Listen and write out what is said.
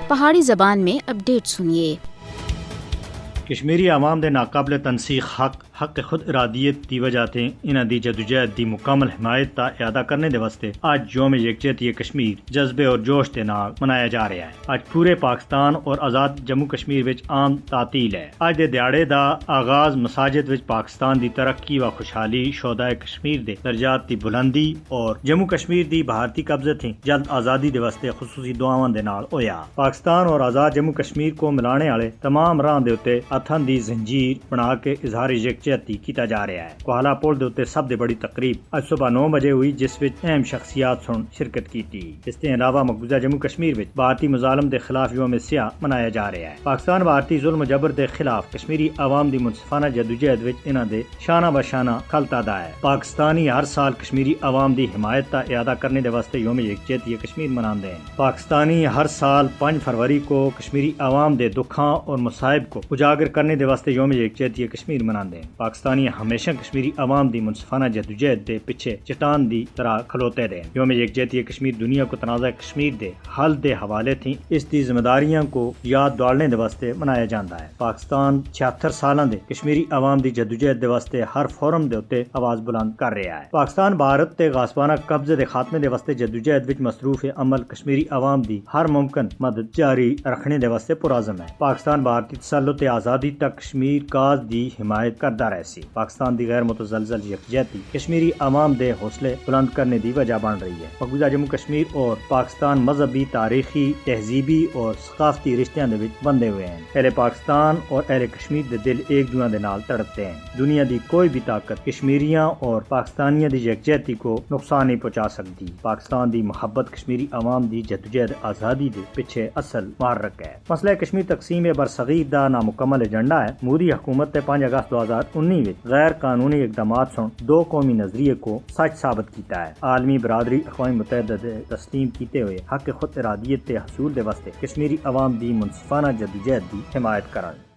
پہاڑی زبان میں اپڈیٹ سنیے۔ کشمیری عوام دے ناقابل تنسیق حق خود ارادیت دی وجہ تے انہاں دی جدوجہد دی مکمل حمایت تا اعادہ کرنے دے واسطے اج یوم یکجہتی کشمیر جذبے اور جوش دے نال منایا جا رہا ہے۔ اج پورے پاکستان اور آزاد جموں کشمیر وچ عام تعطیل ہے۔ اج دے دیہاڑے دا آغاز مساجد وچ پاکستان دی ترقی و خوشحالی، شہدائے کشمیر دے درجات دی بلندی اور جموں کشمیر دی بھارتی قبضے تھی جلد آزادی دے واسطے خصوصی دعاواں دے نال ہویا۔ پاکستان اور آزاد جموں کشمیر کو ملانے والے تمام راہ دے اوتے ہتھاں دی زنجیر بنا کے اظہار یکجہتی کیتا جا رہا ہے۔ کوہالا پل دے اوتے سب دے بڑی تقریب اج صبح 9 بجے ہوئی، جس وچ اہم شخصیات شرکت کی۔ اس کے علاوہ مقبوضہ جموں کشمیر وچ بھارتی مظالم دے خلاف یوم سیاہ منایا جا رہا ہے۔ پاکستان بھارتی ظلم و جبر دے خلاف کشمیری عوام دی منصفانہ جدوجہد وچ انہاں دے شانہ بشانہ کھلتا دا ہے۔ پاکستانی ہر سال کشمیری عوام دی حمایت تا اعادہ کرنے دے واسطے یوم یکجہتی کشمیر مناندے ہیں۔ پاکستانی ہر سال 5 فروری کو کشمیری عوام دے دکھاں اور مصائب کو اجاگر کرنے دے واسطے یوم یکجہتی کشمیر مناندے ہیں۔ پاکستانی ہمیشہ کشمیری عوام دی منصفانہ جدوجہد دے پیچھے چٹان دی طرح کھلوتے رہے۔ یوم یکجہتی کشمیر دنیا کو تنازع کشمیر دے حل دے حوالے تھی اس دی ذمہ داریاں کو یاد دلانے دے واسطے منایا جاندا ہے۔ پاکستان 76 سالاں دے کشمیری عوام دی جدوجہد دے واسطے ہر فورم دے اوتے آواز بلند کر رہا ہے۔ پاکستان بھارت تے غاصبانہ قبضے دے خاتمے دے واسطے جدوجہد وچ مصروف عمل کشمیری عوام دی ہر ممکن مدد جاری رکھنے دے واسطے پرعزم ہے۔ پاکستان بھارتی تسلط آزادی تک کشمیر کاز دی حمایت کردا رہے سی۔ پاکستان دی غیر متزلزل یکجہتی کشمیری عوام دے حوصلے بلند کرنے دی وجہ بن رہی ہے۔ مقبوضہ جموں کشمیر اور پاکستان مذہبی، تاریخی، تہذیبی اور ثقافتی رشتیاں دے وچ بندھے ہوئے ہیں۔ اہل پاکستان اور اہل کشمیر دے دل ایک دوسرے دے نال تڑپتے ہیں۔ دنیا دی کوئی بھی طاقت کشمیریاں اور پاکستانیاں دی یکجہتی کو نقصان نہیں پہنچا سکتی۔ پاکستان دی محبت کشمیری عوام دی جدوجہد آزادی دے پیچھے اصل محرک ہے۔ مسئلہ کشمیر تقسیم برصغیر دا نامکمل ایجنڈا ہے۔ مودی حکومت نے 5 اگست 2019 وچ غیر قانونی اقدامات سن 2 قومی نظریے کو سچ ثابت کیتا ہے۔ عالمی برادری اقوام متحدہ دے تسلیم کیتے ہوئے حق خود ارادیت کے حصول دے واسطے کشمیری عوام دی منصفانہ جدوجہد دی حمایت کرن۔